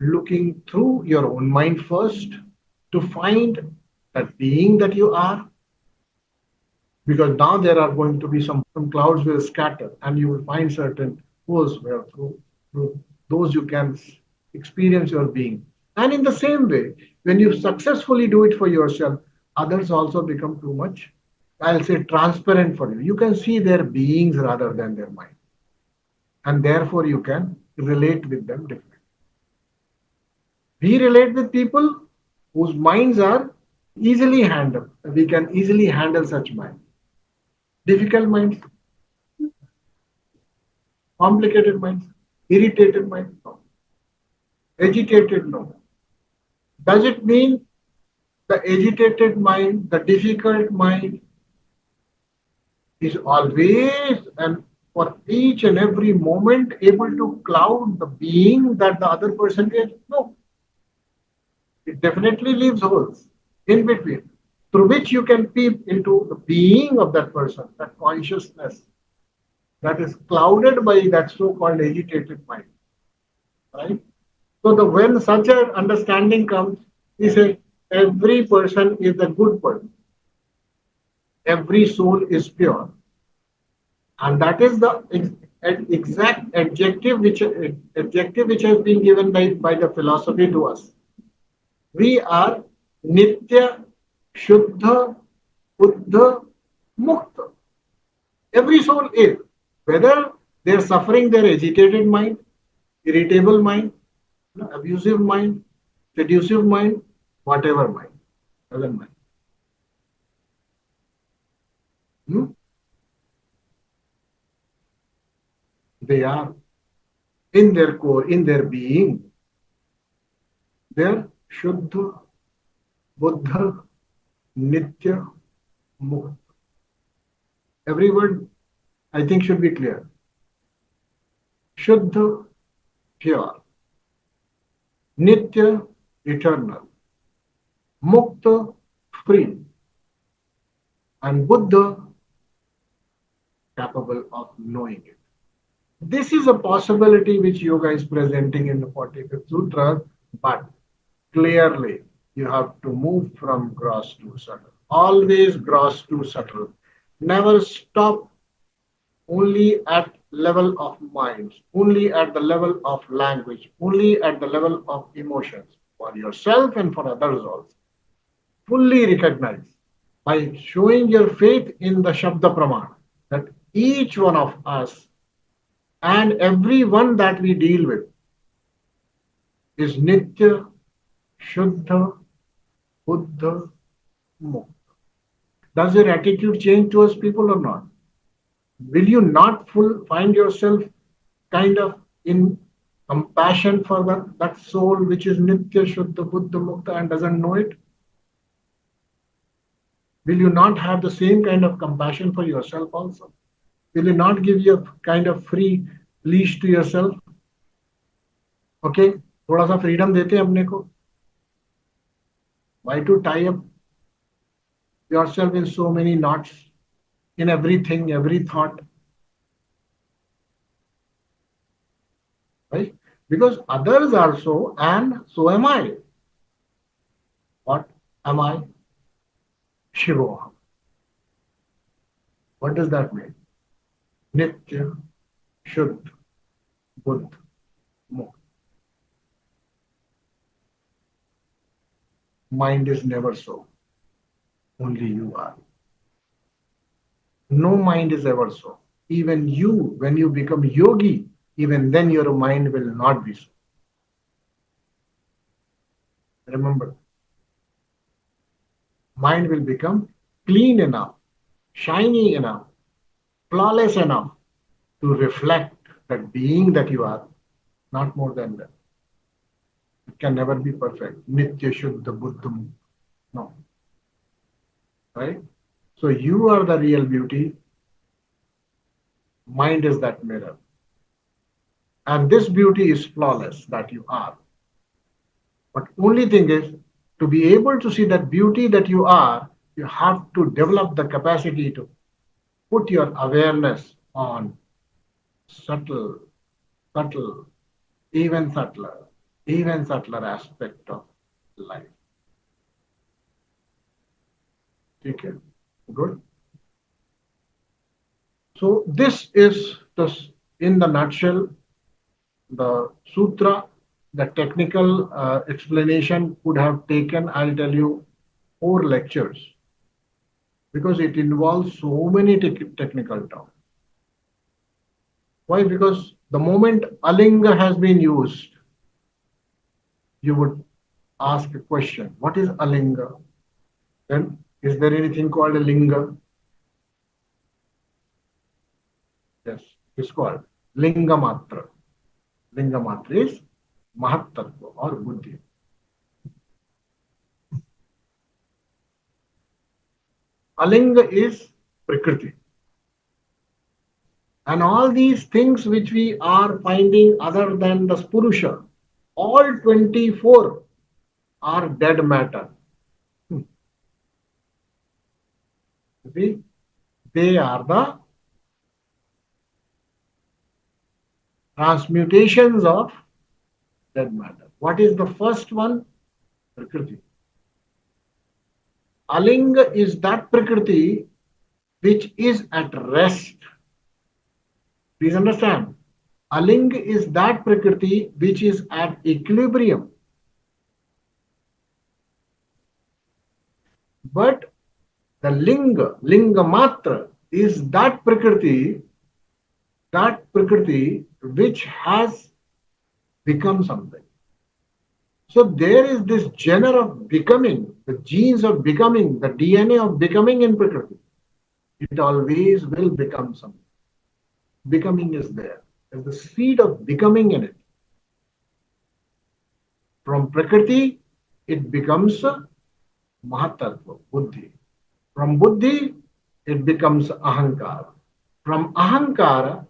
looking through your own mind first to find that being that you are, because now there are going to be some clouds will scatter and you will find certain holes where through those you can experience your being. And in the same way, when you successfully do it for yourself, others also become too much, I'll say, transparent for you. You can see their beings rather than their mind. And therefore you can relate with them differently. We relate with people whose minds are easily handled. We can easily handle such minds. Difficult minds, complicated minds, irritated minds, no. Agitated, no. Does it mean the agitated mind, the difficult mind is always and for each and every moment able to cloud the being that the other person is? No. It definitely leaves holes in between through which you can peep into the being of that person, that consciousness that is clouded by that so-called agitated mind. Right? So the when such an understanding comes, we say every person is a good person. every soul is pure. And that is the exact adjective which has been given by the philosophy to us. We are Nitya, Shuddha, Buddha, Mukta. Every soul is. Whether they are suffering their agitated mind, irritable mind, abusive mind, seductive mind, whatever mind, doesn't matter. Hmm? They are in their core, in their being, they're Shuddha, Buddha, Nitya, Mukta. Every word I think should be clear. Shuddha, pure. Nitya, eternal. Mukta, free. And Buddha, capable of knowing it. This is a possibility which yoga is presenting in the 45th Sutra, but clearly you have to move from gross to subtle. Always gross to subtle. Never stop only at level of minds, only at the level of language, only at the level of emotions for yourself and for others also. Fully recognize by showing your faith in the Shabda Pramana that each one of us and every one that we deal with is Nitya, Shuddha, Buddha, Mukta. Does your attitude change towards people or not? Will you not find yourself kind of in compassion for that soul which is Nitya, Shuddha, Buddha, Mukta and doesn't know it? Will you not have the same kind of compassion for yourself also? Will you not give you a kind of free leash to yourself? Okay, थोड़ा सा freedom देते हैं अपने को. Why to tie up yourself in so many knots in everything, every thought? Right? Because others are so, and so am I. What am I? Shivoham. What does that mean? Nitya, Shuddha, Buddha, Mukta. Mind is never so. Only you are. No mind is ever so. Even you, when you become yogi, even then your mind will not be so. Remember, mind will become clean enough, shiny enough, flawless enough to reflect that being that you are, not more than that. It can never be perfect. Nitya Shuddha Buddha. No. Right? So you are the real beauty. Mind is that mirror. And this beauty is flawless that you are. But only thing is, to be able to see that beauty that you are, you have to develop the capacity to put your awareness on subtle, subtle, even subtler aspect of life. Okay, good. So this is in the nutshell, the sutra. The technical explanation could have taken, I'll tell you, 4 lectures because it involves so many technical terms. Why? Because the moment alinga has been used, you would ask a question, what is alinga? Then is there anything called a linga? Yes, it's called linga-mātra. Linga-mātra is mahat-tattva or buddhi. Alinga is prakriti. And all these things which we are finding other than the Purusha, all 24 are dead matter. See, they are the transmutations of dead matter. What is the first one? Prakriti. Alinga is that Prakriti which is at rest. Please understand. Alinga is that Prakriti which is at equilibrium. But the linga-matra, is that Prakriti which has become something. So there is this genre of becoming, the genes of becoming, the DNA of becoming in Prakriti. It always will become something. Becoming is there. There's the seed of becoming in it. From Prakriti, it becomes Mahatattva, Buddhi. From Buddhi, it becomes Ahankara. From Ahankara,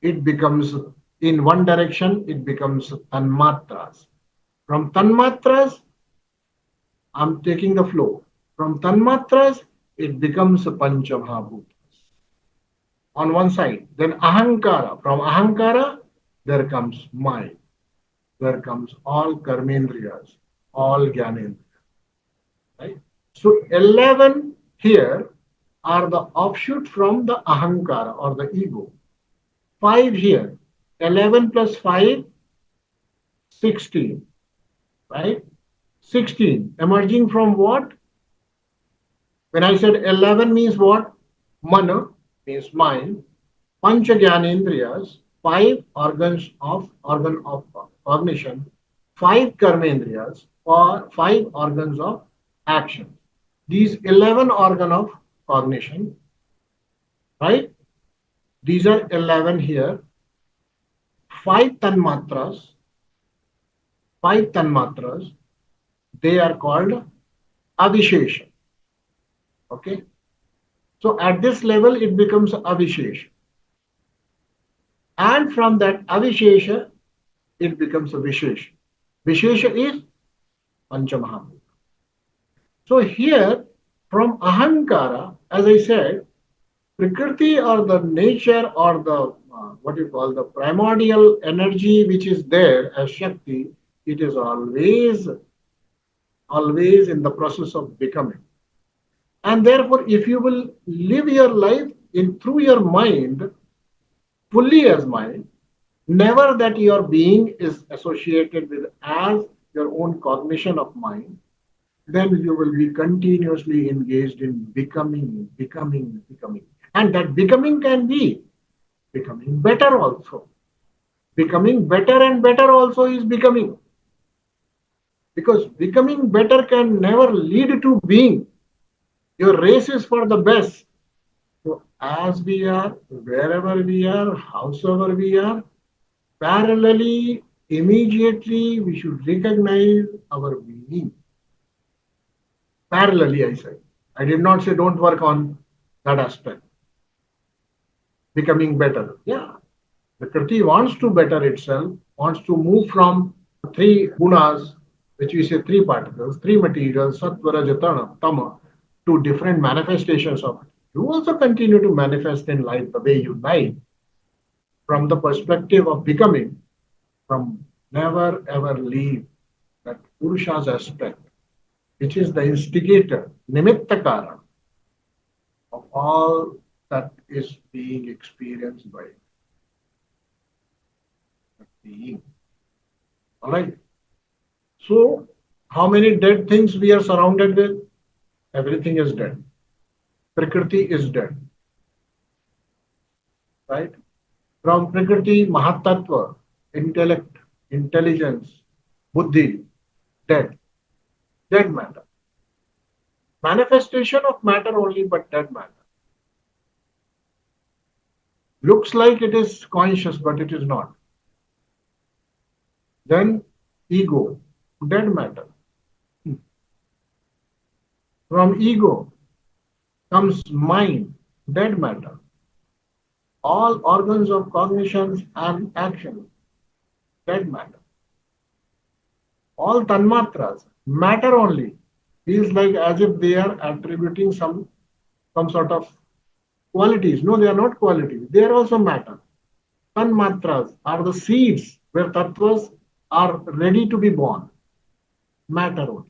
it becomes, in one direction, it becomes tanmātras. From tanmātras, I'm taking the flow. From tanmātras, it becomes Panchamabhutas. On one side, then Ahankara. From Ahankara, there comes mind. There comes all karmendriyas, all jnanendriyas. Right? So 11 here are the offshoot from the Ahankara or the ego. 5 here. 11 plus 5, 16. Right? 16. Emerging from what? When I said 11 means what? Mana means mind. Pancha jnanendriyas, 5 organ of cognition, 5 karmendriyas, or 5 organs of action. These 11 organ of cognition, right? These are 11 here. 5 tanmātras, they are called avishesha. Okay? So at this level, it becomes avishesha. And from that avishesha, it becomes a vishesha. Vishesha is Panchamahabhuta. So here, from Ahankara, as I said, Prakriti or the nature or the the primordial energy which is there as Shakti, it is always in the process of becoming. And therefore, if you will live your life through your mind, fully as mind, never that your being is associated with as your own cognition of mind, then you will be continuously engaged in becoming. And that becoming can be becoming better also. Becoming better and better also is becoming. Because becoming better can never lead to being. Your race is for the best. So as we are, wherever we are, howsoever we are, parallelly, immediately, we should recognize our being. Parallelly, I say. I did not say don't work on that aspect. Becoming better. Yeah. The Kriti wants to better itself, wants to move from 3 gunas, which we say 3 particles, 3 materials, sattva, rajatana, tama, to different manifestations of it. You also continue to manifest in life the way you like, from the perspective of becoming, from never ever leave that Purusha's aspect, which is the instigator, nimittakara, of all that is being experienced by that being. All right. So, how many dead things we are surrounded with? Everything is dead. Prakriti is dead. Right? From Prakriti, Mahatattva, intellect, intelligence, buddhi, dead. Dead matter. Manifestation of matter only, but dead matter. Looks like it is conscious, but it is not. Then ego, dead matter. From ego comes mind, dead matter. All organs of cognition and action, dead matter. All tanmātras, matter only. Feels like as if they are attributing some sort of qualities. No, they are not qualities. They are also matter. Tanmātras are the seeds where tattvas are ready to be born. Matter only.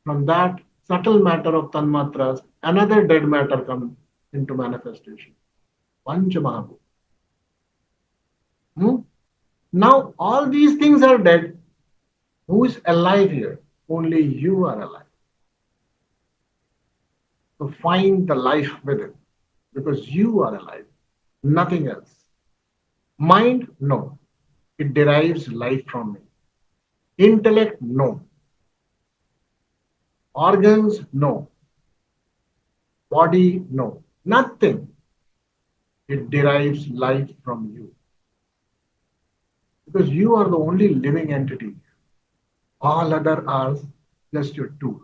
From that subtle matter of tanmātras, another dead matter comes, into manifestation. Panchamahabhuta. Hmm? Now all these things are dead. Who is alive here? Only you are alive. So find the life within because you are alive, nothing else. Mind, no. It derives life from me. Intellect, no. Organs, no. Body, no. Nothing. It derives life from you because you are the only living entity. All other are just your tool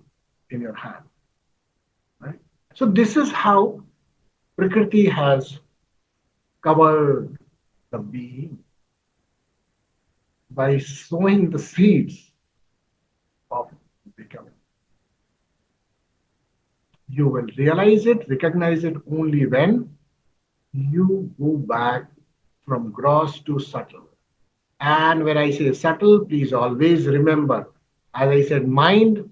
in your hand. Right? So this is how Prakriti has covered the being by sowing the seeds of becoming. You will realize it, recognize it only when you go back from gross to subtle. And when I say subtle, please always remember, as I said, mind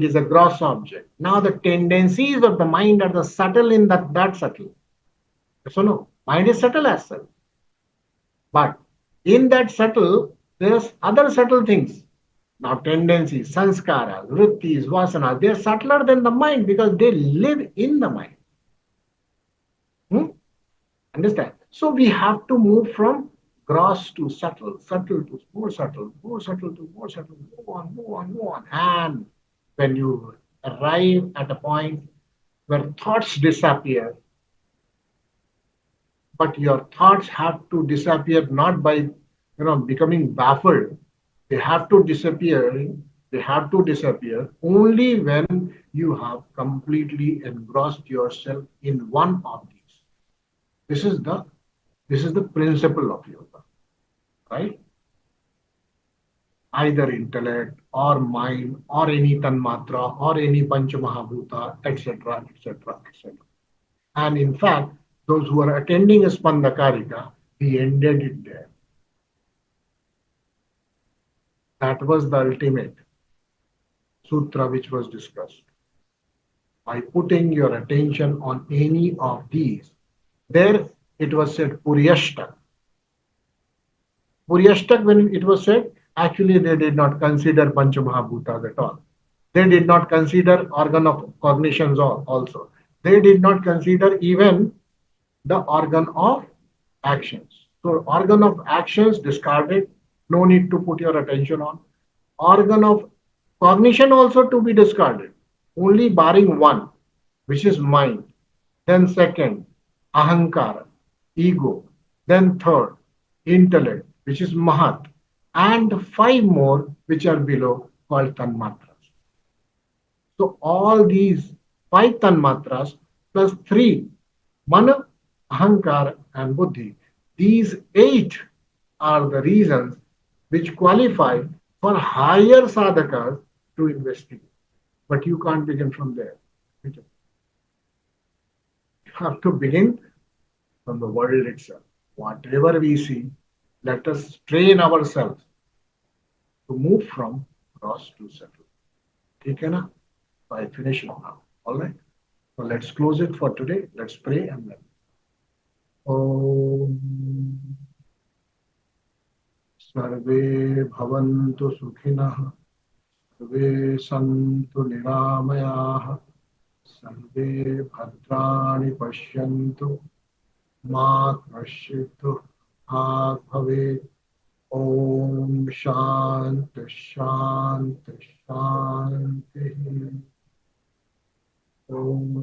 is a gross object. Now the tendencies of the mind are the subtle in that subtle. So no, mind is subtle as such. But in that subtle, there's other subtle things. Now tendencies, sanskaras, vrittis, vasanas, they're subtler than the mind because they live in the mind. Hmm? Understand? So we have to move from gross to subtle, subtle to more subtle, more subtle to more subtle, move on, move on, move on. And when you arrive at a point where thoughts disappear, but your thoughts have to disappear not by becoming baffled. They have to disappear. They have to disappear only when you have completely engrossed yourself in one of these. This is the this is the principle of yoga, right? Either intellect or mind or any tanmātra or any panchamahabhuta, etc., etc., etc. And in fact, those who are attending a Spandakarika, we ended it there. That was the ultimate sutra which was discussed. By putting your attention on any of these, there it was said Puryashtak. Puryashtak, when it was said, actually they did not consider Panchamahabhutas at all. They did not consider organ of cognitions also. They did not consider even the organ of actions. So organ of actions discarded, no need to put your attention on. Organ of cognition also to be discarded, only barring one, which is mind. Then second, ahankara, ego. Then third, intellect, which is mahat. And five more, which are below, called tanmātras. So all these five tanmatras plus three, mana, ahankara, and buddhi, these eight are the reasons which qualify for higher sadhakas to investigate. But you can't begin from there. You have to begin from the world itself. Whatever we see, let us train ourselves to move from gross to subtle. Okay, na? So I finish it now. All right. So let's close it for today. Let's pray and then. Om Sarve Bhavantu Sukhinah Sarve Santu Niramayah Sarve Bhadrani Pashyantu Ma Kashitu Bhave Om Shanti Shanti Shanti Om